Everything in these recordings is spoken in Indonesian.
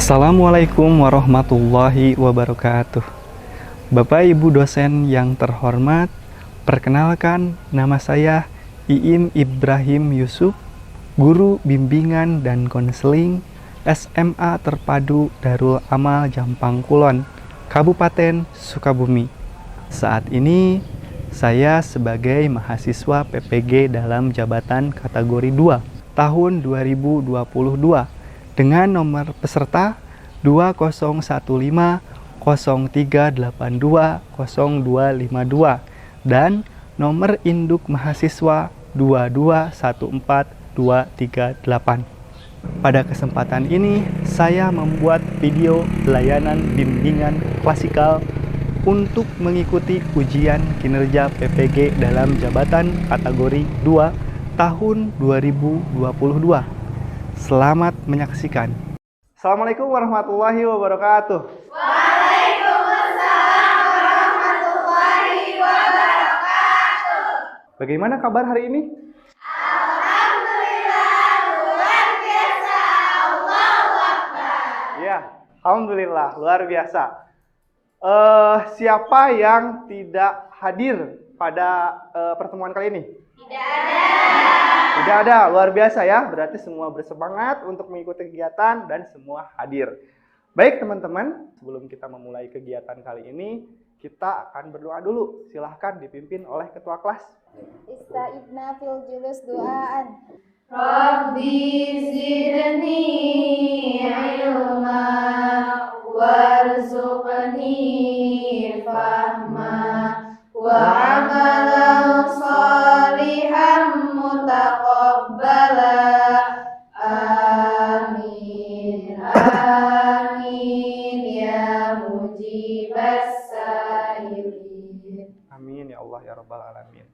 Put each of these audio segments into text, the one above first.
Assalamualaikum warahmatullahi wabarakatuh. Bapak Ibu dosen yang terhormat, perkenalkan nama saya Iim Ibrahim Yusuf, guru bimbingan dan konseling SMA Terpadu Darul Amal Jampang Kulon, Kabupaten Sukabumi. Saat ini saya sebagai mahasiswa PPG dalam jabatan kategori 2 tahun 2022 dengan nomor peserta 201503820252 dan nomor induk mahasiswa 2214238. Pada kesempatan ini saya membuat video layanan bimbingan klasikal untuk mengikuti ujian kinerja PPG dalam jabatan kategori 2 tahun 2022. Selamat menyaksikan. Assalamualaikum warahmatullahi wabarakatuh. Waalaikumsalam warahmatullahi wabarakatuh. Bagaimana kabar hari ini? Alhamdulillah, luar biasa. Allahu Akbar. Ya, alhamdulillah luar biasa. Siapa yang tidak hadir pada pertemuan kali ini? Tidak ada, luar biasa ya. Berarti semua bersemangat untuk mengikuti kegiatan dan semua hadir. Baik teman-teman, sebelum kita memulai kegiatan kali ini, kita akan berdoa dulu. Silahkan dipimpin oleh ketua kelas. Ista'idna fil julus du'aan. Rabbi zidni ilma warzuqni fahma wa amalan salihan mutaqabbala. Amin. Amin ya mujibas sa'ilin. Amin ya Allah ya Rabbal Alamin.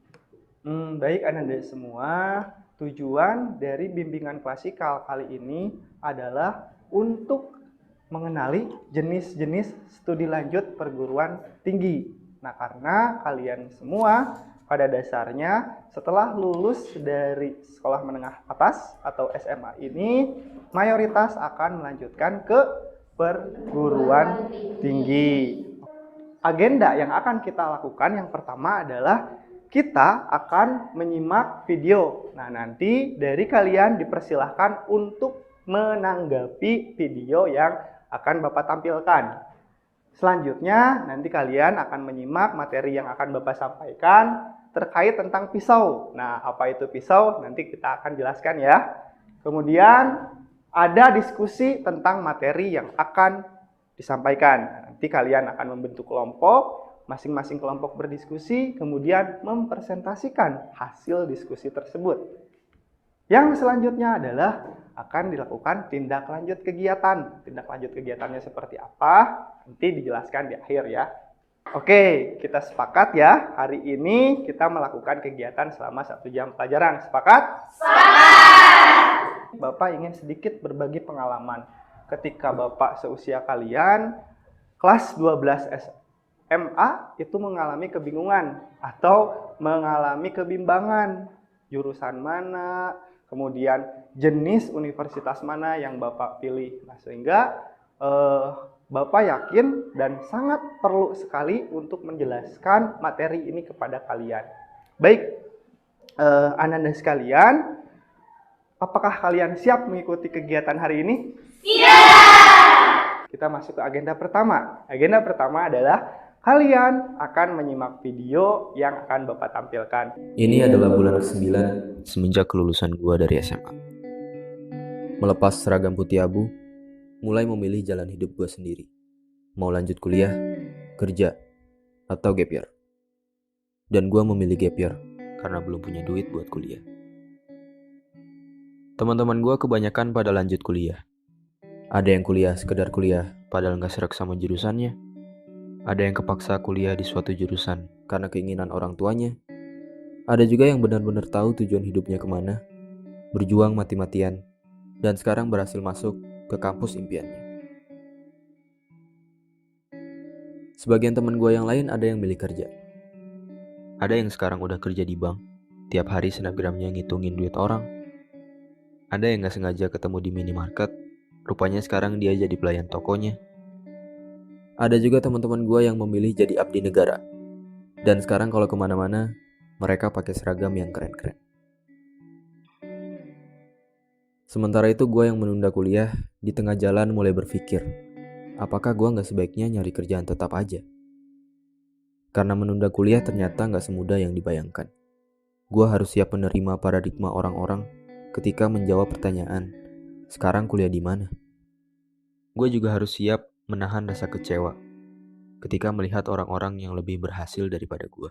Baik anak-anak semua, tujuan dari bimbingan klasikal kali ini adalah untuk mengenali jenis-jenis studi lanjut perguruan tinggi. Nah, karena kalian semua pada dasarnya setelah lulus dari sekolah menengah atas atau SMA ini mayoritas akan melanjutkan ke perguruan tinggi. Agenda yang akan kita lakukan yang pertama adalah kita akan menyimak video. Nah, nanti dari kalian dipersilahkan untuk menanggapi video yang akan Bapak tampilkan. Selanjutnya, nanti kalian akan menyimak materi yang akan Bapak sampaikan terkait tentang pisau. Nah, apa itu pisau? Nanti kita akan jelaskan ya. Kemudian, ada diskusi tentang materi yang akan disampaikan. Nanti kalian akan membentuk kelompok, masing-masing kelompok berdiskusi, kemudian mempresentasikan hasil diskusi tersebut. Yang selanjutnya adalah akan dilakukan tindak lanjut kegiatan. Tindak lanjut kegiatannya seperti apa? Nanti dijelaskan di akhir ya. Oke, kita sepakat ya. Hari ini kita melakukan kegiatan selama 1 jam pelajaran. Sepakat? Sepakat. Bapak ingin sedikit berbagi pengalaman. Ketika Bapak seusia kalian, kelas 12 SMA itu mengalami kebingungan atau mengalami kebimbangan. Jurusan mana, kemudian jenis universitas mana yang Bapak pilih. Nah, sehingga Bapak yakin dan sangat perlu sekali untuk menjelaskan materi ini kepada kalian. Baik, anak-anak sekalian, apakah kalian siap mengikuti kegiatan hari ini? Siap! Kita masuk ke agenda pertama. Agenda pertama adalah kalian akan menyimak video yang akan Bapak tampilkan. Ini adalah bulan ke-9 semenjak kelulusan gua dari SMA. Melepas seragam putih abu, mulai memilih jalan hidup gua sendiri. Mau lanjut kuliah, kerja, atau gap year. Dan gua memilih gap year karena belum punya duit buat kuliah. Teman-teman gua kebanyakan pada lanjut kuliah. Ada yang kuliah sekedar kuliah padahal gak serak sama jurusannya. Ada yang kepaksa kuliah di suatu jurusan karena keinginan orang tuanya. Ada juga yang benar-benar tahu tujuan hidupnya kemana, berjuang mati-matian, dan sekarang berhasil masuk ke kampus impiannya. Sebagian teman gue yang lain ada yang milih kerja. Ada yang sekarang udah kerja di bank, tiap hari snapgramnya ngitungin duit orang. Ada yang gak sengaja ketemu di minimarket, Rupanya sekarang dia jadi pelayan tokonya. Ada juga teman-teman gue yang memilih jadi abdi negara. Dan sekarang kalau kemana-mana, mereka pakai seragam yang keren-keren. Sementara itu gue yang menunda kuliah, di tengah jalan mulai berpikir, apakah gue gak sebaiknya nyari kerjaan tetap aja? Karena menunda kuliah ternyata gak semudah yang dibayangkan. Gue harus siap menerima paradigma orang-orang ketika menjawab pertanyaan, sekarang kuliah di mana? Gue juga harus siap menahan rasa kecewa ketika melihat orang-orang yang lebih berhasil daripada gue.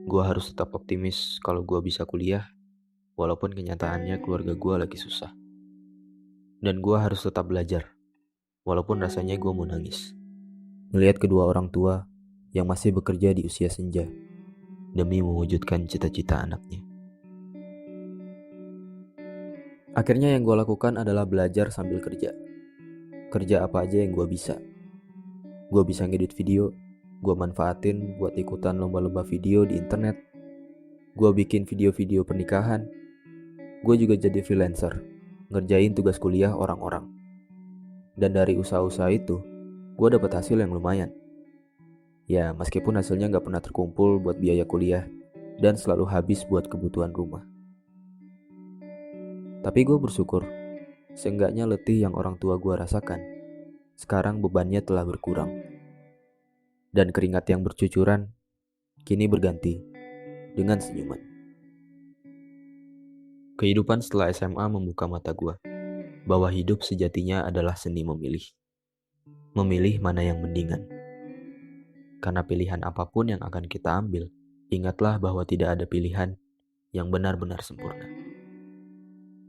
Gue harus tetap optimis kalau gue bisa kuliah, walaupun kenyataannya keluarga gue lagi susah. Dan gue harus tetap belajar, walaupun rasanya gue mau nangis. Melihat kedua orang tua yang masih bekerja di usia senja, demi mewujudkan cita-cita anaknya. Akhirnya yang gue lakukan adalah belajar sambil kerja. Kerja apa aja yang gue bisa. Gue bisa ngedit video, gue manfaatin buat ikutan lomba-lomba video di internet. Gue bikin video-video pernikahan. Gue juga jadi freelancer, ngerjain tugas kuliah orang-orang. Dan dari usaha-usaha itu, gue dapat hasil yang lumayan. Ya, meskipun hasilnya gak pernah terkumpul buat biaya kuliah dan selalu habis buat kebutuhan rumah. Tapi gue bersyukur, seenggaknya letih yang orang tua gue rasakan, sekarang bebannya telah berkurang. Dan keringat yang bercucuran, kini berganti dengan senyuman. Kehidupan setelah SMA membuka mata gue, bahwa hidup sejatinya adalah seni memilih. Memilih mana yang mendingan. Karena pilihan apapun yang akan kita ambil, ingatlah bahwa tidak ada pilihan yang benar-benar sempurna.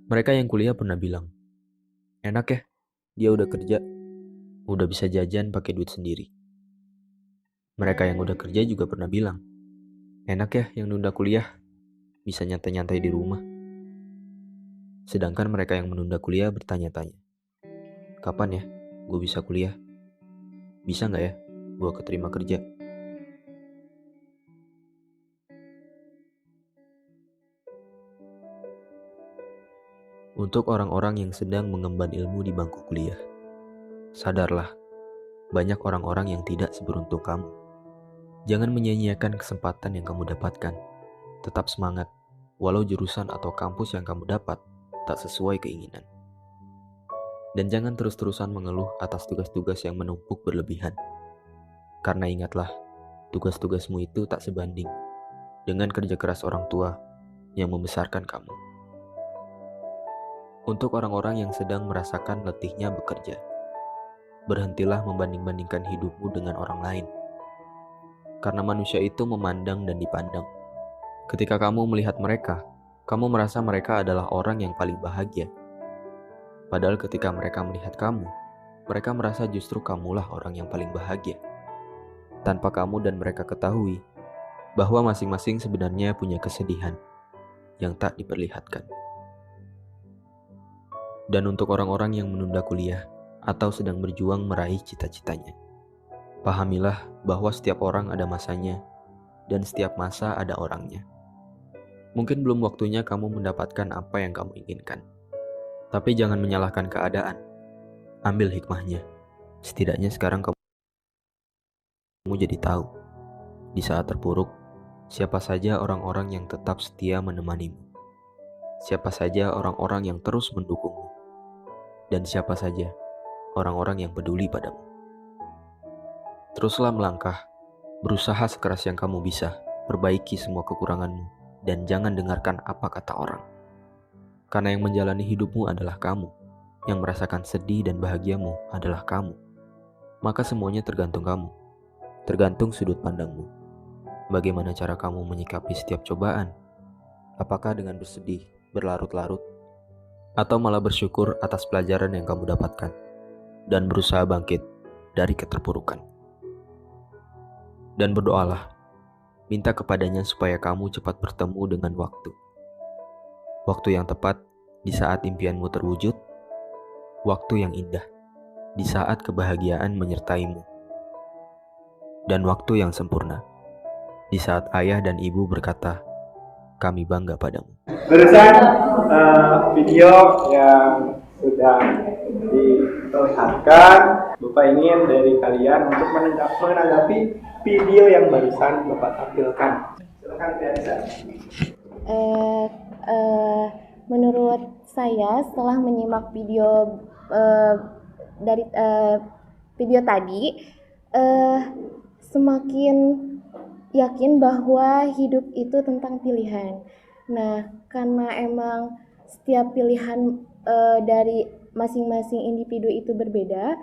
Mereka yang kuliah pernah bilang, enak ya, dia udah kerja, udah bisa jajan pakai duit sendiri. Mereka yang udah kerja juga pernah bilang, enak ya yang nunda kuliah, bisa nyantai-nyantai di rumah. Sedangkan mereka yang menunda kuliah bertanya-tanya, kapan ya gue bisa kuliah? Bisa gak ya gue keterima kerja? Untuk orang-orang yang sedang mengemban ilmu di bangku kuliah, sadarlah, banyak orang-orang yang tidak seberuntung kamu. Jangan menyia-nyiakan kesempatan yang kamu dapatkan. Tetap semangat, walau jurusan atau kampus yang kamu dapat tak sesuai keinginan. Dan jangan terus-terusan mengeluh atas tugas-tugas yang menumpuk berlebihan. Karena ingatlah, tugas-tugasmu itu tak sebanding dengan kerja keras orang tua yang membesarkan kamu. Untuk orang-orang yang sedang merasakan letihnya bekerja, berhentilah membanding-bandingkan hidupmu dengan orang lain. Karena manusia itu memandang dan dipandang. Ketika kamu melihat mereka, kamu merasa mereka adalah orang yang paling bahagia. Padahal ketika mereka melihat kamu, mereka merasa justru kamulah orang yang paling bahagia. Tanpa kamu dan mereka ketahui bahwa masing-masing sebenarnya punya kesedihan yang tak diperlihatkan. Dan untuk orang-orang yang menunda kuliah atau sedang berjuang meraih cita-citanya, pahamilah bahwa setiap orang ada masanya dan setiap masa ada orangnya. Mungkin belum waktunya kamu mendapatkan apa yang kamu inginkan. Tapi jangan menyalahkan keadaan. Ambil hikmahnya. Setidaknya sekarang kamu jadi tahu. Di saat terpuruk, siapa saja orang-orang yang tetap setia menemanimu. Siapa saja orang-orang yang terus mendukungmu. Dan siapa saja orang-orang yang peduli padamu. Teruslah melangkah. Berusaha sekeras yang kamu bisa. Perbaiki semua kekuranganmu. Dan jangan dengarkan apa kata orang. Karena yang menjalani hidupmu adalah kamu. Yang merasakan sedih dan bahagiamu adalah kamu. Maka semuanya tergantung kamu. Tergantung sudut pandangmu. Bagaimana cara kamu menyikapi setiap cobaan? Apakah dengan bersedih, berlarut-larut? Atau malah bersyukur atas pelajaran yang kamu dapatkan? Dan berusaha bangkit dari keterpurukan. Dan berdoalah. Minta kepadanya supaya kamu cepat bertemu dengan waktu. Waktu yang tepat di saat impianmu terwujud. Waktu yang indah di saat kebahagiaan menyertaimu. Dan waktu yang sempurna di saat ayah dan ibu berkata, kami bangga padamu. Barusan video yang Sudah diperlihatkan. Bapak ingin dari kalian untuk menanggapi video yang barusan Bapak tampilkan. Silakan Tianisa. Menurut saya setelah menyimak video dari video tadi, semakin yakin bahwa hidup itu tentang pilihan. Nah, karena emang setiap pilihan dari masing-masing individu itu berbeda,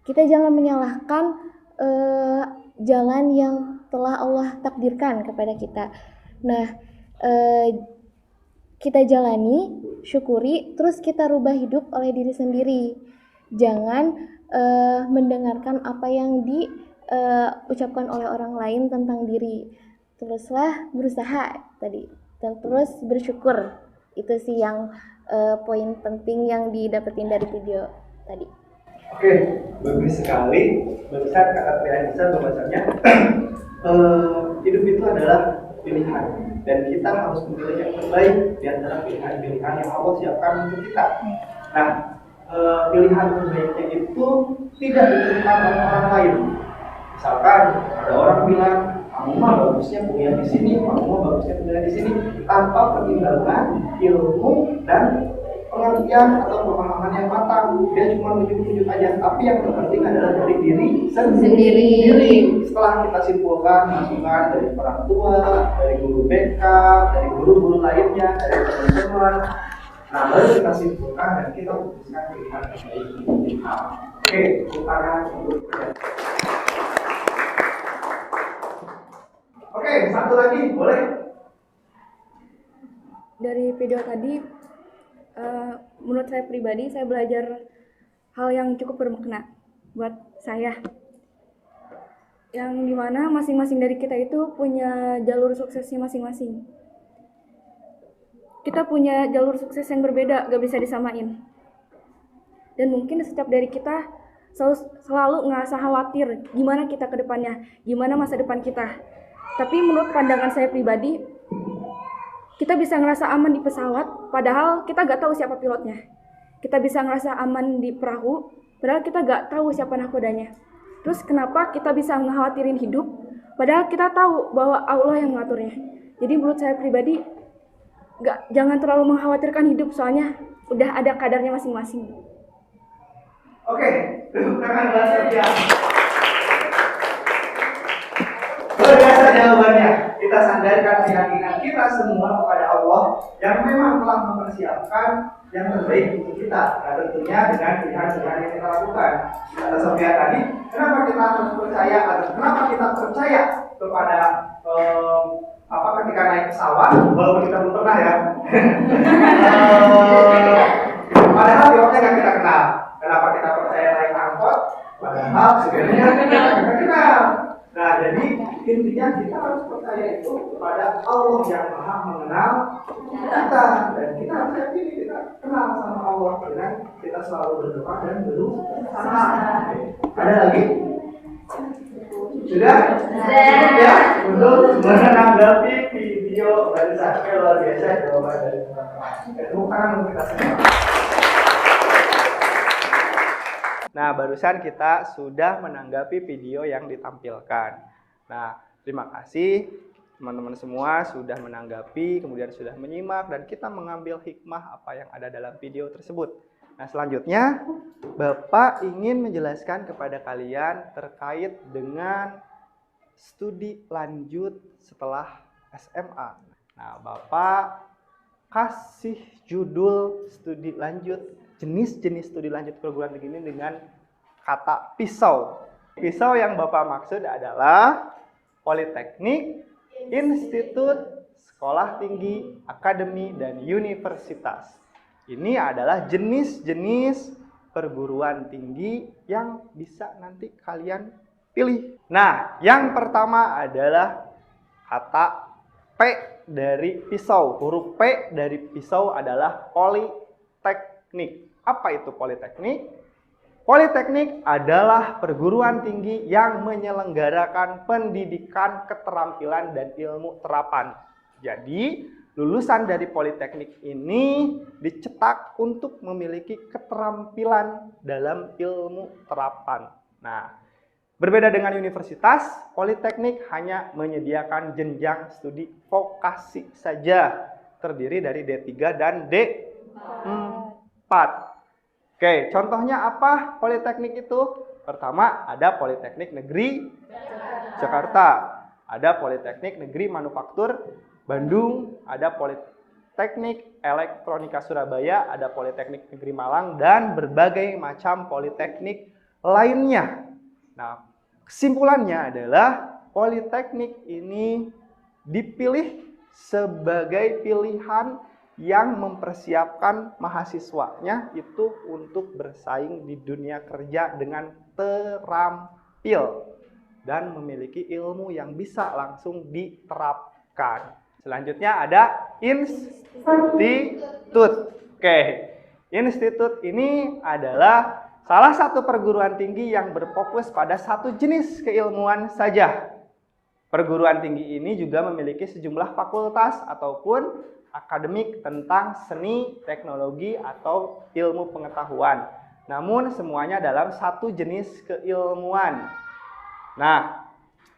kita jangan menyalahkan jalan yang telah Allah takdirkan kepada kita. Nah, kita jalani, syukuri, terus kita rubah hidup oleh diri sendiri. Jangan mendengarkan apa yang diucapkan oleh orang lain tentang diri. Teruslah berusaha tadi, dan terus bersyukur. Itu sih yang poin penting yang didapetin dari video tadi. Oke, bagus sekali. Barusan kata Tianisa bahwasanya hidup itu adalah pilihan dan kita harus memilih yang terbaik di antara pilihan-pilihan yang Allah siapkan untuk kita. Nah, pilihan terbaiknya itu tidak ditentukan oleh orang lain. Misalkan ada orang bilang, kamu mah bagusnya kuliah di sini, kamu mah bagusnya kuliah di sini, tanpa pertimbangan ilmu dan pengertian atau pemahaman yang matang. Dia cuma nunjuk-nunjuk aja, tapi yang terpenting adalah dari diri sendiri. Setelah kita simpulkan masukan dari orang tua, dari guru BK, dari guru-guru lainnya, dari teman-teman, nah baru kita simpulkan dan kita putuskan pilihan terbaik. Oke, tangan untuk Oke, satu lagi boleh? Dari video tadi, menurut saya pribadi, saya belajar hal yang cukup bermakna buat saya. Yang dimana masing-masing dari kita itu punya jalur suksesnya masing-masing. Kita punya jalur sukses yang berbeda, gak bisa disamain. Dan mungkin setiap dari kita selalu ngerasa khawatir gimana kita ke depannya, gimana masa depan kita. Tapi menurut pandangan saya pribadi, kita bisa ngerasa aman di pesawat, padahal kita gak tahu siapa pilotnya. Kita bisa ngerasa aman di perahu, padahal kita gak tahu siapa nahkodanya. Terus kenapa kita bisa ngekhawatirin hidup, padahal kita tahu bahwa Allah yang mengaturnya. Jadi menurut saya pribadi, jangan terlalu mengkhawatirkan hidup, soalnya udah ada kadarnya masing-masing. Oke, tepuk tangan buat Sofia. Luar biasa jawabannya. Kita sandarkan keyakinan kita semua kepada Allah yang memang telah mempersiapkan yang terbaik untuk kita. Nah, tentunya dengan pilihan-pilihan yang kita lakukan. Kata Sofia tadi, kenapa kita harus percaya atau kenapa kita percaya kepada ketika naik pesawat, walaupun kita belum pernah ya. Padahal pilotnya kan kita kenal. Kenapa kita percaya naik angkot? Padahal sebenarnya kita kenal. Nah, jadi intinya kita harus percaya itu kepada Allah yang Maha mengenal kita, dan kita harus yakin kita kenal sama Allah dengan kita selalu berdoa dan berusaha. Ada lagi? Sudah? Cukup ya untuk menanggapi video barusan. Luar biasa jawaban dari teman-teman. Tepuk tangan untuk kita semua. Nah, barusan kita sudah menanggapi video yang ditampilkan. Nah, terima kasih teman-teman semua sudah menanggapi, kemudian sudah menyimak, dan kita mengambil hikmah apa yang ada dalam video tersebut. Nah, selanjutnya Bapak ingin menjelaskan kepada kalian terkait dengan studi lanjut setelah SMA. Nah, Bapak kasih judul studi lanjut, jenis-jenis studi lanjut perguruan tinggi ini dengan kata pisau. Pisau yang Bapak maksud adalah politeknik, institut, sekolah tinggi, akademi, dan universitas. Ini adalah jenis-jenis perguruan tinggi yang bisa nanti kalian pilih. Nah, yang pertama adalah kata P dari pisau. Huruf P dari pisau adalah politeknik. Apa itu politeknik? Politeknik adalah perguruan tinggi yang menyelenggarakan pendidikan keterampilan dan ilmu terapan. Jadi, lulusan dari politeknik ini dicetak untuk memiliki keterampilan dalam ilmu terapan. Nah, berbeda dengan universitas, politeknik hanya menyediakan jenjang studi vokasi saja, terdiri dari D3 dan D4. Oke, contohnya apa politeknik itu? Pertama, ada Politeknik Negeri Jakarta, ada Politeknik Negeri Manufaktur Bandung, ada Politeknik Elektronika Surabaya, ada Politeknik Negeri Malang, dan berbagai macam politeknik lainnya. Nah, kesimpulannya adalah politeknik ini dipilih sebagai pilihan yang mempersiapkan mahasiswanya itu untuk bersaing di dunia kerja dengan terampil dan memiliki ilmu yang bisa langsung diterapkan. Selanjutnya ada institut. Oke, institut ini adalah salah satu perguruan tinggi yang berfokus pada satu jenis keilmuan saja. Perguruan tinggi ini juga memiliki sejumlah fakultas ataupun akademik tentang seni, teknologi, atau ilmu pengetahuan. Namun semuanya dalam satu jenis keilmuan. Nah,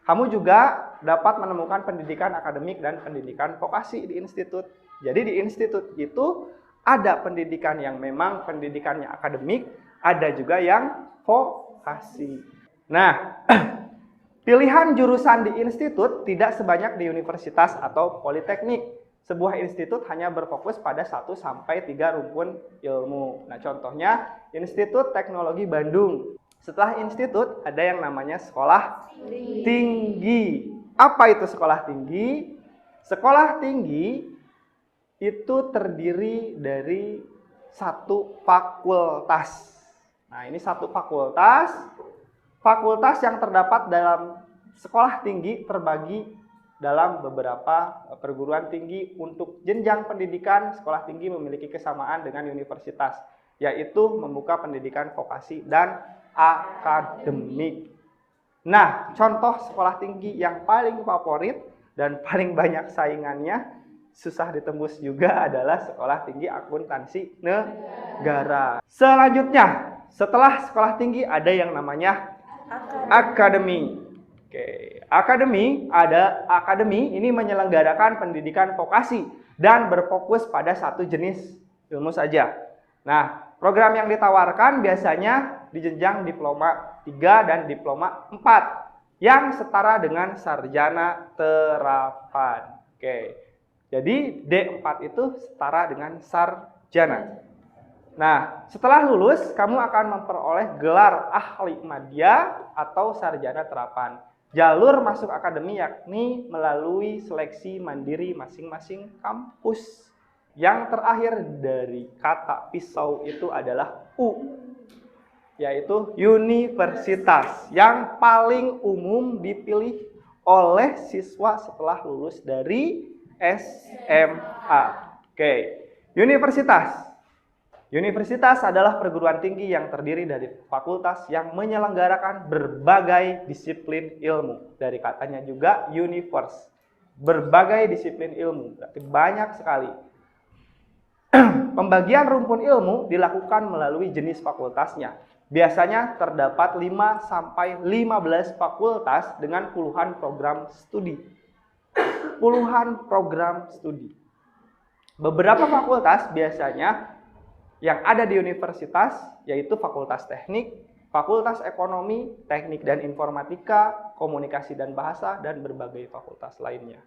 kamu juga dapat menemukan pendidikan akademik dan pendidikan vokasi di institut. Jadi di institut itu ada pendidikan yang memang pendidikannya akademik, ada juga yang vokasi. Nah, pilihan jurusan di institut tidak sebanyak di universitas atau politeknik. Sebuah institut hanya berfokus pada 1-3 rumpun ilmu. Nah, contohnya Institut Teknologi Bandung. Setelah institut ada yang namanya sekolah tinggi. Apa itu sekolah tinggi? Sekolah tinggi itu terdiri dari satu fakultas. Nah, ini satu fakultas. Fakultas yang terdapat dalam sekolah tinggi terbagi dalam beberapa perguruan tinggi. Untuk jenjang pendidikan, sekolah tinggi memiliki kesamaan dengan universitas, yaitu membuka pendidikan vokasi dan akademik. Nah, contoh sekolah tinggi yang paling favorit dan paling banyak saingannya, susah ditembus juga, adalah Sekolah Tinggi Akuntansi Negara. Selanjutnya, setelah sekolah tinggi ada yang namanya akademi. Oke, akademi ini menyelenggarakan pendidikan vokasi dan berfokus pada satu jenis ilmu saja. Nah, program yang ditawarkan biasanya di jenjang diploma 3 dan diploma 4 yang setara dengan sarjana terapan. Oke. Jadi D4 itu setara dengan sarjana. Nah, setelah lulus kamu akan memperoleh gelar ahli madya atau sarjana terapan. Jalur masuk akademi yakni melalui seleksi mandiri masing-masing kampus. Yang terakhir dari kata pisau itu adalah U, yaitu universitas, yang paling umum dipilih oleh siswa setelah lulus dari SMA. Oke, universitas. Universitas adalah perguruan tinggi yang terdiri dari fakultas yang menyelenggarakan berbagai disiplin ilmu. Dari katanya juga universe, berbagai disiplin ilmu, berarti banyak sekali. Pembagian rumpun ilmu dilakukan melalui jenis fakultasnya. Biasanya terdapat 5-15 fakultas dengan puluhan program studi. Beberapa fakultas biasanya yang ada di universitas yaitu Fakultas Teknik, Fakultas Ekonomi, Teknik dan Informatika, Komunikasi dan Bahasa, dan berbagai fakultas lainnya.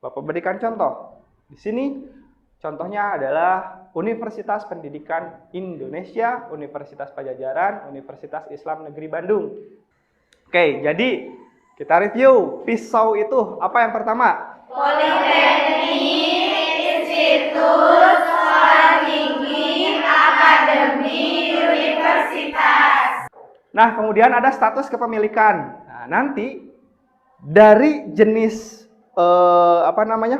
Bapak berikan contoh. Di sini contohnya adalah Universitas Pendidikan Indonesia, Universitas Pajajaran, Universitas Islam Negeri Bandung. Oke, jadi kita review. Pisau itu apa yang pertama? Politeknik, institut, sekolah tinggi, akademi, universitas. Nah, kemudian ada status kepemilikan. Nah, nanti dari jenis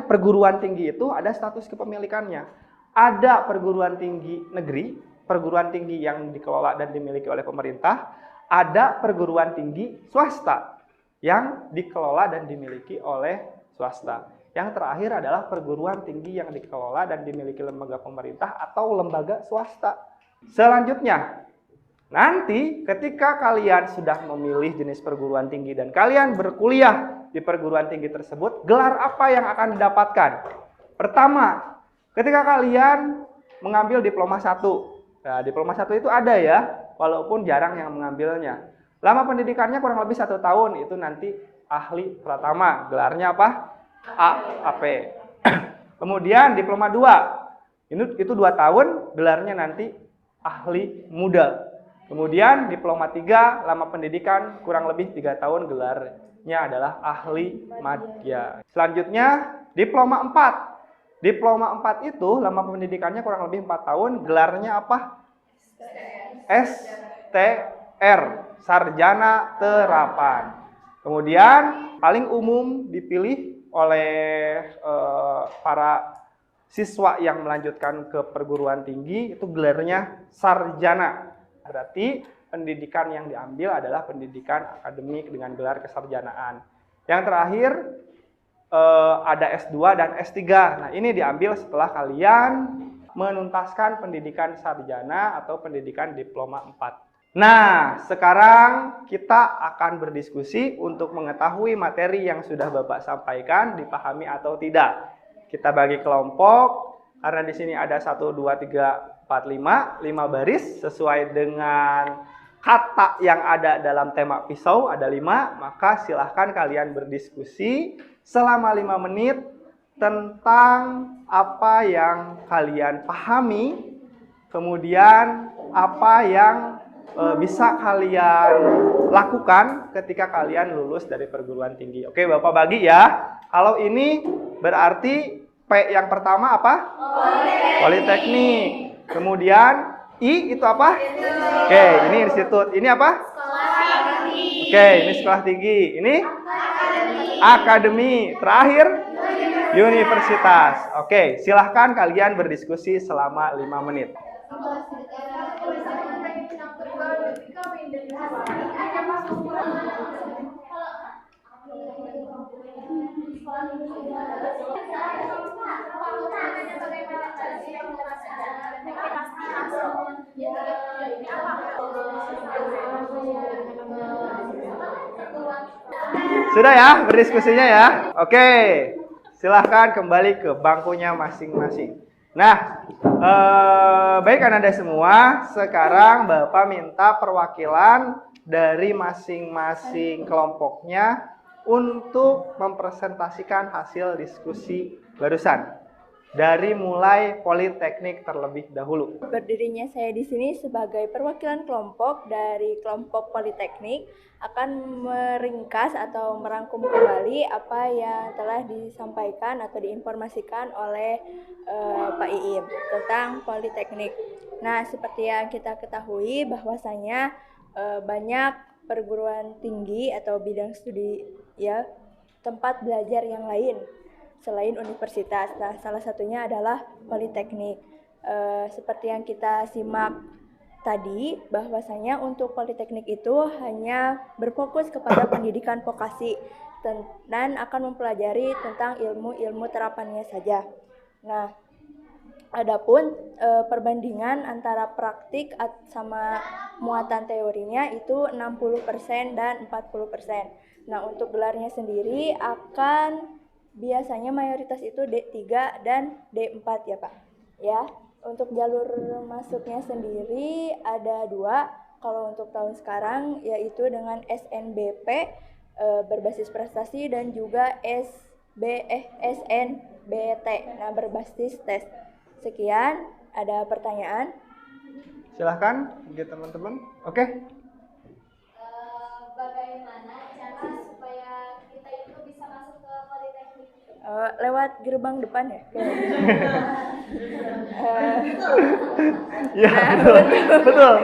perguruan tinggi itu ada status kepemilikannya. Ada perguruan tinggi negeri, perguruan tinggi yang dikelola dan dimiliki oleh pemerintah, ada perguruan tinggi swasta yang dikelola dan dimiliki oleh swasta. Yang terakhir adalah perguruan tinggi yang dikelola dan dimiliki lembaga pemerintah atau lembaga swasta. Selanjutnya, nanti ketika kalian sudah memilih jenis perguruan tinggi dan kalian berkuliah di perguruan tinggi tersebut, gelar apa yang akan didapatkan? Pertama, ketika kalian mengambil diploma 1. Nah, diploma 1 itu ada ya, walaupun jarang yang mengambilnya. Lama pendidikannya kurang lebih 1 tahun, itu nanti ahli pratama. Gelarnya apa? AP. Kemudian diploma 2. Itu 2 tahun, gelarnya nanti ahli muda. Kemudian diploma 3, lama pendidikan kurang lebih 3 tahun, gelarnya adalah ahli madya. Selanjutnya diploma 4. Diploma 4 itu lama pendidikannya kurang lebih 4 tahun, gelarnya apa? STR, Sarjana Terapan. Kemudian paling umum dipilih oleh para siswa yang melanjutkan ke perguruan tinggi itu gelarnya sarjana. Berarti pendidikan yang diambil adalah pendidikan akademik dengan gelar kesarjanaan. Yang terakhir ada S2 dan S3. Nah, ini diambil setelah kalian menuntaskan pendidikan sarjana atau pendidikan diploma 4. Nah, sekarang kita akan berdiskusi untuk mengetahui materi yang sudah Bapak sampaikan dipahami atau tidak. Kita bagi kelompok, karena di sini ada 1, 2, 3, 4, 5 baris sesuai dengan kata yang ada dalam tema pisau, ada 5, maka silahkan kalian berdiskusi selama 5 menit tentang apa yang kalian pahami, kemudian apa yang bisa kalian lakukan ketika kalian lulus dari perguruan tinggi. Oke, Bapak bagi ya. Kalau ini berarti P yang pertama apa? Politeknik. Kemudian I itu apa? Oke, ini institut. Ini apa? Oke, ini sekolah tinggi. Ini akademi. Terakhir universitas. Oke, silahkan kalian berdiskusi selama 5 menit. Sudah ya berdiskusinya ya? Oke, silahkan kembali ke bangkunya masing-masing. Nah, baik Anda semua, sekarang Bapak minta perwakilan dari masing-masing kelompoknya untuk mempresentasikan hasil diskusi barusan. Dari mulai politeknik terlebih dahulu. Berdirinya saya di sini sebagai perwakilan kelompok dari kelompok politeknik akan meringkas atau merangkum kembali apa yang telah disampaikan atau diinformasikan oleh Pak Iim tentang politeknik. Nah, seperti yang kita ketahui bahwasanya banyak perguruan tinggi atau bidang studi ya tempat belajar yang lain selain universitas. Nah, salah satunya adalah politeknik. Seperti yang kita simak tadi, bahwasanya untuk politeknik itu hanya berfokus kepada pendidikan vokasi dan akan mempelajari tentang ilmu-ilmu terapannya saja. Nah, adapun perbandingan antara praktik sama muatan teorinya itu 60% dan 40%. Nah, untuk gelarnya sendiri akan biasanya mayoritas itu D3 dan D4 ya Pak. Ya, untuk jalur masuknya sendiri ada 2. Kalau untuk tahun sekarang yaitu dengan SNBP berbasis prestasi dan juga SNBT berbasis tes. Sekian, ada pertanyaan? Silahkan bagi teman-teman. Oke. Bagaimana cara supaya kita itu bisa masuk ke politeknik? Lewat gerbang depan ya? Ya, betul.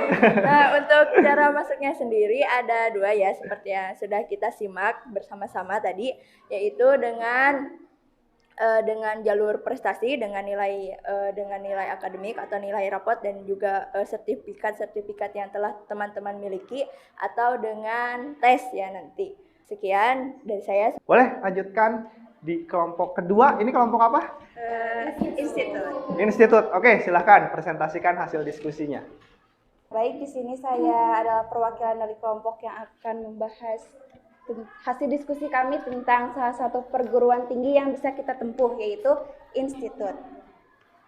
Nah, untuk cara masuknya sendiri ada 2 ya, seperti yang sudah kita simak bersama-sama tadi, yaitu dengan jalur prestasi dengan nilai akademik atau nilai rapot dan juga sertifikat yang telah teman-teman miliki, atau dengan tes ya nanti. Sekian dari saya. Boleh lanjutkan di kelompok kedua. Ini kelompok apa? Institut. Institut. Oke, silahkan presentasikan hasil diskusinya. Baik, di sini saya adalah perwakilan dari kelompok yang akan membahas hasil diskusi kami tentang salah satu perguruan tinggi yang bisa kita tempuh, yaitu institut.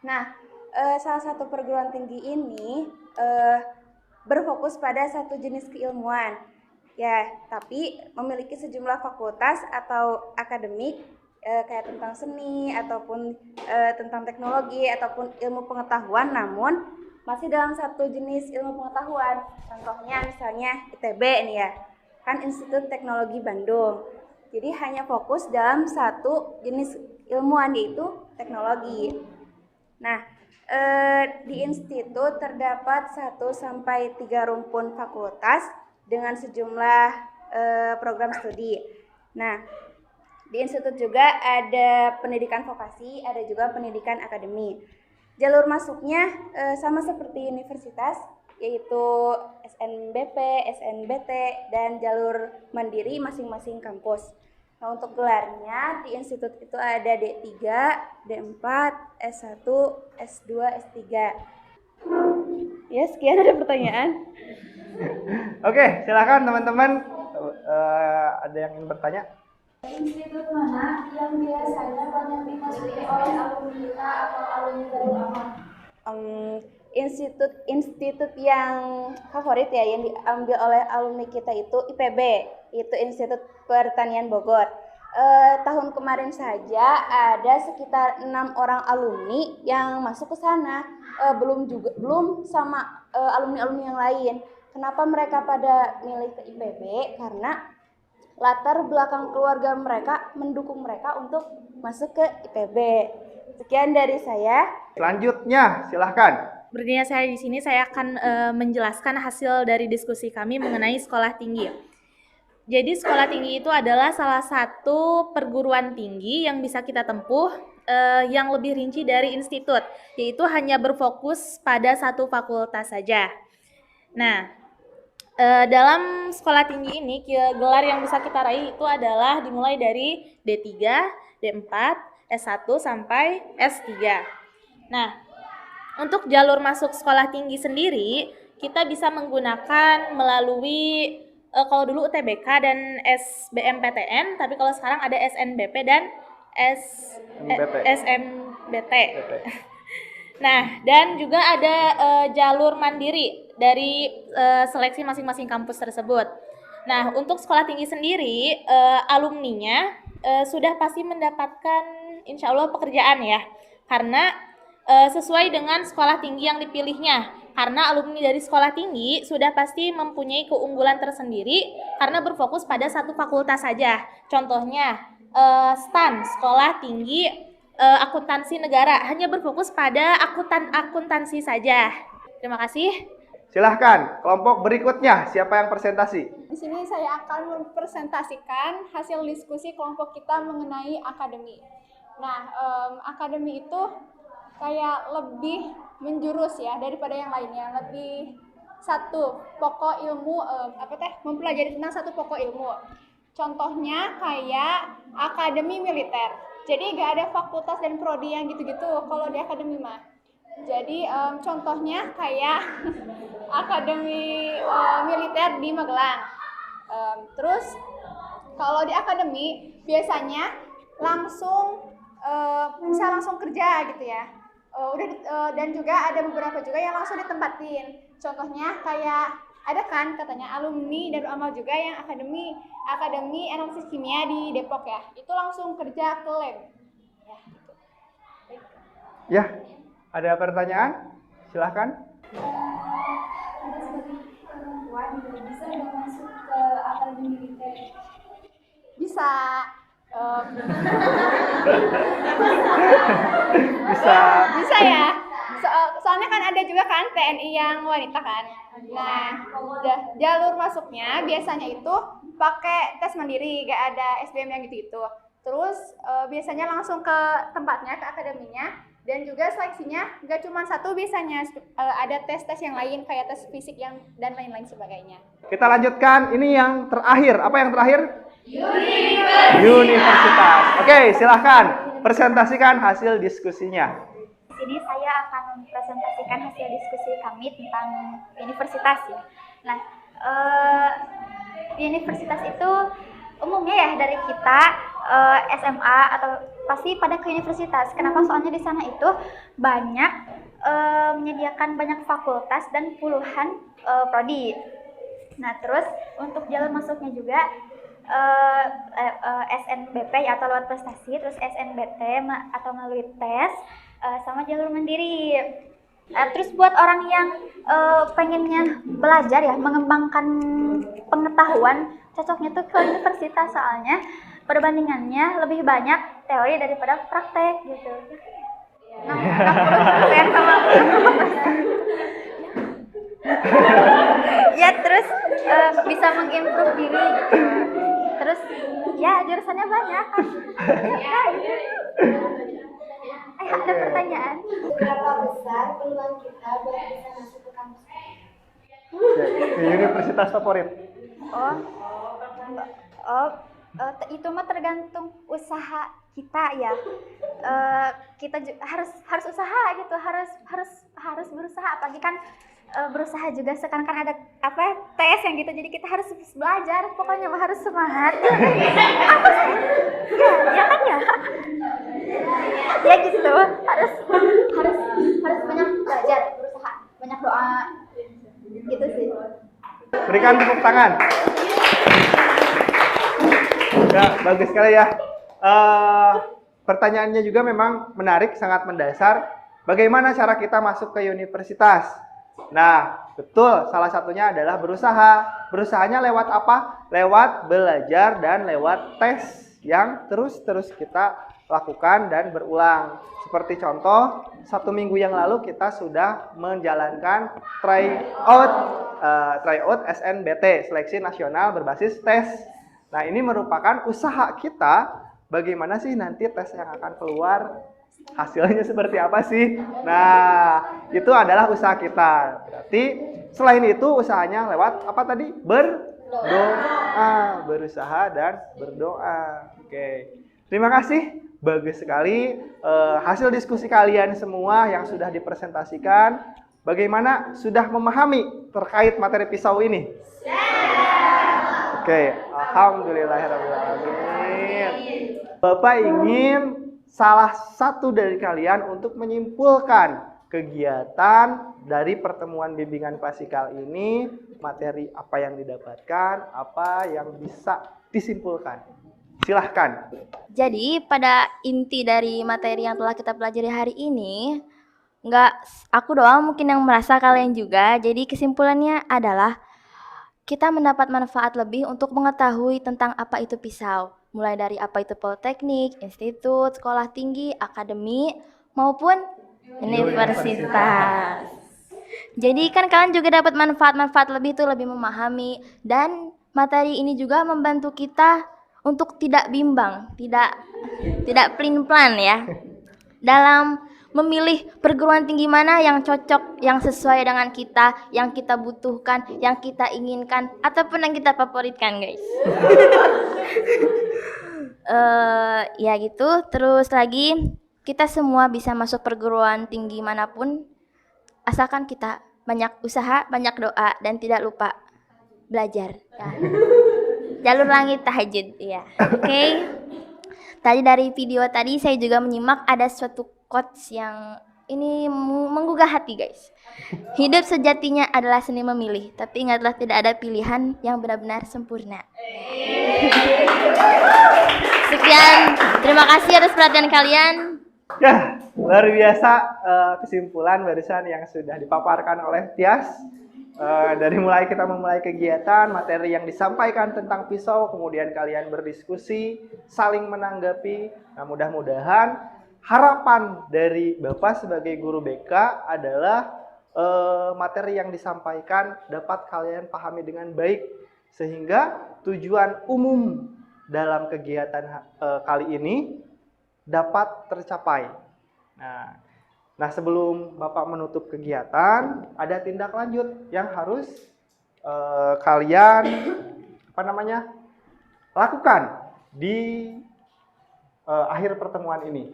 Nah, salah satu perguruan tinggi ini berfokus pada satu jenis keilmuan. Ya, tapi memiliki sejumlah fakultas atau akademik kayak tentang seni ataupun tentang teknologi ataupun ilmu pengetahuan, namun masih dalam satu jenis ilmu pengetahuan. Contohnya misalnya ITB ini ya, kan Institut Teknologi Bandung. Jadi hanya fokus dalam satu jenis ilmuwan, yaitu teknologi. Nah, di institut terdapat 1-3 rumpun fakultas dengan sejumlah program studi. Nah, di institut juga ada pendidikan vokasi, ada juga pendidikan akademi. Jalur masuknya sama seperti universitas, yaitu SNBP, SNBT, dan jalur mandiri masing-masing kampus. Nah, untuk gelarnya di institut itu ada D3, D4, S1, S2, S3. Ya, sekian, ada pertanyaan. Oke, silakan teman-teman. Ada yang ingin bertanya? Institut mana yang biasanya banyak dimasuki oleh alumni kita atau alumni Darul Aman? Institut yang favorit ya yang diambil oleh alumni kita itu IPB, itu Institut Pertanian Bogor. Tahun kemarin saja ada sekitar 6 orang alumni yang masuk ke sana, belum sama alumni-alumni yang lain. Kenapa mereka pada milih ke IPB? Karena latar belakang keluarga mereka mendukung mereka untuk masuk ke IPB. Sekian dari saya. Selanjutnya, silahkan. Berdirinya saya di sini, saya akan menjelaskan hasil dari diskusi kami mengenai sekolah tinggi. Jadi sekolah tinggi itu adalah salah satu perguruan tinggi yang bisa kita tempuh yang lebih rinci dari institut, yaitu hanya berfokus pada satu fakultas saja. Nah, dalam sekolah tinggi ini, gelar yang bisa kita raih itu adalah dimulai dari D3, D4, S1 sampai S3. Nah, untuk jalur masuk sekolah tinggi sendiri, kita bisa menggunakan melalui kalau dulu UTBK dan SBMPTN, tapi kalau sekarang ada SNBP dan SMBT. Nah, dan juga ada jalur mandiri dari seleksi masing-masing kampus tersebut. Nah, untuk sekolah tinggi sendiri, alumninya sudah pasti mendapatkan insya Allah pekerjaan ya, karena sesuai dengan sekolah tinggi yang dipilihnya. Karena alumni dari sekolah tinggi sudah pasti mempunyai keunggulan tersendiri karena berfokus pada satu fakultas saja. Contohnya, STAN, Sekolah Tinggi Akuntansi Negara, hanya berfokus pada akuntansi saja. Terima kasih. Silahkan, kelompok berikutnya, siapa yang presentasi? Di sini saya akan mempresentasikan hasil diskusi kelompok kita mengenai akademi. Nah, akademi itu kayak lebih menjurus ya daripada yang lainnya, lebih satu pokok ilmu mempelajari tentang satu pokok ilmu. Contohnya kayak akademi militer. Jadi gak ada fakultas dan prodi yang gitu-gitu kalau di akademi mah. Jadi contohnya kayak akademi militer di Magelang. Terus kalau di akademi biasanya bisa langsung kerja gitu ya. Dan juga ada beberapa juga yang langsung ditempatin. Contohnya kayak ada kan katanya alumni Darul Amal juga yang akademi analisis kimia di Depok ya. Itu langsung kerja ke lab. Ya, gitu. Ya, ada pertanyaan? Silahkan. Ada sebagai perempuan bisa nggak masuk ke akademi militer? Bisa. Bisa ya. Soalnya kan ada juga kan TNI yang wanita kan. Nah, jalur masuknya biasanya itu pakai tes mandiri, gak ada SBM yang gitu-gitu. Terus biasanya langsung ke tempatnya, ke akademinya, dan juga seleksinya gak cuma satu, biasanya ada tes-tes yang lain kayak tes fisik dan lain-lain sebagainya. Kita lanjutkan, ini yang terakhir. Apa yang terakhir? Universitas. Oke, silahkan presentasikan hasil diskusinya. Di sini saya akan mempresentasikan hasil diskusi kami tentang universitas ya. Nah, universitas itu umumnya ya dari kita SMA atau pasti pada ke universitas. Kenapa? Soalnya di sana itu banyak menyediakan banyak fakultas dan puluhan prodi. Nah, terus untuk jalur masuknya juga SNBP ya, atau lewat prestasi, terus SNBT atau melalui tes, sama jalur mandiri. Terus buat orang yang pengennya belajar ya, mengembangkan pengetahuan, cocoknya tuh ke universitas, soalnya perbandingannya lebih banyak teori daripada praktek gitu. Nah, 60% sama ya, terus bisa mengimprove diri gitu. Terus ya jurusannya banyak kan. Ya, gitu. Ada pertanyaan? Berapa besar peluang kita buat bisa masuk ke kampus? Ke universitas favorit. Itu mah tergantung usaha kita ya. Kita harus usaha gitu, harus berusaha, apalagi kan berusaha juga sekarang kan ada tes yang gitu, jadi kita harus belajar, pokoknya harus semangat. Apa sih? Ya kan ya? Ya gitu, harus banyak belajar, berusaha, banyak doa, gitu sih. Berikan tepuk tangan. Ya, bagus sekali ya. Pertanyaannya juga memang menarik, sangat mendasar. Bagaimana cara kita masuk ke universitas? Nah, betul, salah satunya adalah berusaha. Berusahanya lewat apa? Lewat belajar dan lewat tes yang terus kita lakukan dan berulang. Seperti contoh, 1 minggu yang lalu kita sudah menjalankan tryout SNBT, Seleksi Nasional Berbasis Tes. Nah, ini merupakan usaha kita, bagaimana sih nanti tes yang akan keluar, hasilnya seperti apa sih? Nah, itu adalah usaha kita. Berarti selain itu usahanya lewat apa tadi? Berdoa, berusaha dan berdoa. Oke. Terima kasih. Bagus sekali hasil diskusi kalian semua yang sudah dipresentasikan. Bagaimana, sudah memahami terkait materi pisau ini? Oke, alhamdulillahirrahmanirrahim. Bapak ingin salah satu dari kalian untuk menyimpulkan kegiatan dari pertemuan bimbingan klasikal ini, materi apa yang didapatkan, apa yang bisa disimpulkan. Silahkan. Jadi pada inti dari materi yang telah kita pelajari hari ini, nggak aku doang mungkin yang merasa, kalian juga. Jadi kesimpulannya adalah kita mendapat manfaat lebih untuk mengetahui tentang apa itu pisau. Mulai dari apa itu politeknik, institut, sekolah tinggi, akademi, maupun universitas. Jadi kan kalian juga dapat manfaat-manfaat lebih, itu lebih memahami. Dan materi ini juga membantu kita untuk tidak bimbang, tidak pelin-pelan ya, dalam memilih perguruan tinggi mana yang cocok, yang sesuai dengan kita, yang kita butuhkan, yang kita inginkan, ataupun yang kita favoritkan, guys. Ya gitu. Terus lagi, kita semua bisa masuk perguruan tinggi manapun, asalkan kita banyak usaha, banyak doa, dan tidak lupa belajar. Ya. Jalur langit tahajud, ya. Oke. Tadi dari video tadi saya juga menyimak ada suatu quotes yang ini menggugah hati, guys. Hidup sejatinya adalah seni memilih, tapi ingatlah tidak ada pilihan yang benar-benar sempurna. Sekian, terima kasih atas perhatian kalian. Ya, luar biasa kesimpulan barusan yang sudah dipaparkan oleh Tias. Dari mulai kita memulai kegiatan, materi yang disampaikan tentang pisau, kemudian kalian berdiskusi, saling menanggapi. Nah, mudah-mudahan harapan dari Bapak sebagai guru BK adalah materi yang disampaikan dapat kalian pahami dengan baik, sehingga tujuan umum dalam kegiatan kali ini dapat tercapai. Nah, sebelum Bapak menutup kegiatan, ada tindak lanjut yang harus kalian lakukan di akhir pertemuan ini.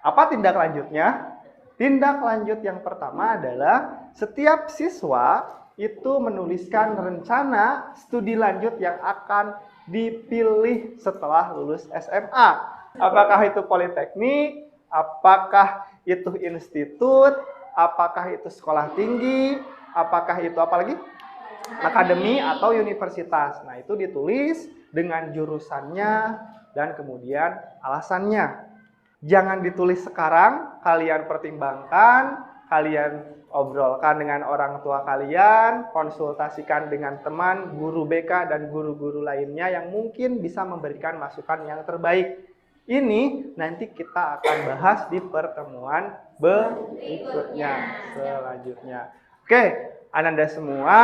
Apa tindak lanjutnya? Tindak lanjut yang pertama adalah setiap siswa itu menuliskan rencana studi lanjut yang akan dipilih setelah lulus SMA. Apakah itu politeknik, apakah itu institut, apakah itu sekolah tinggi, apakah itu apa lagi? Akademi atau universitas. Nah, itu ditulis dengan jurusannya dan kemudian alasannya. Jangan ditulis sekarang, kalian pertimbangkan, kalian obrolkan dengan orang tua kalian, konsultasikan dengan teman, guru BK, dan guru-guru lainnya yang mungkin bisa memberikan masukan yang terbaik. Ini nanti kita akan bahas di pertemuan berikutnya, selanjutnya. Oke, Ananda semua,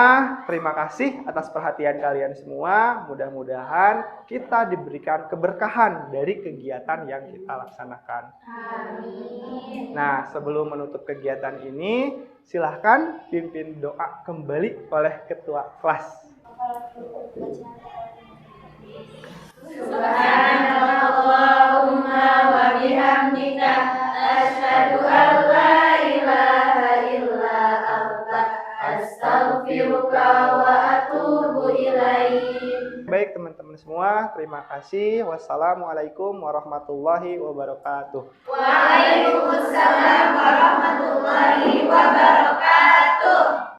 terima kasih atas perhatian kalian semua. Mudah-mudahan kita diberikan keberkahan dari kegiatan yang kita laksanakan. Amin. Nah, sebelum menutup kegiatan ini, silahkan pimpin doa kembali oleh ketua kelas. Subhanallahumma wa bihamdika asyhadu an la ilaha illa anta astaghfiruka wa atubu ilaik. Baik teman-teman semua, terima kasih. Wassalamualaikum warahmatullahi wabarakatuh. Waalaikumsalam warahmatullahi wabarakatuh.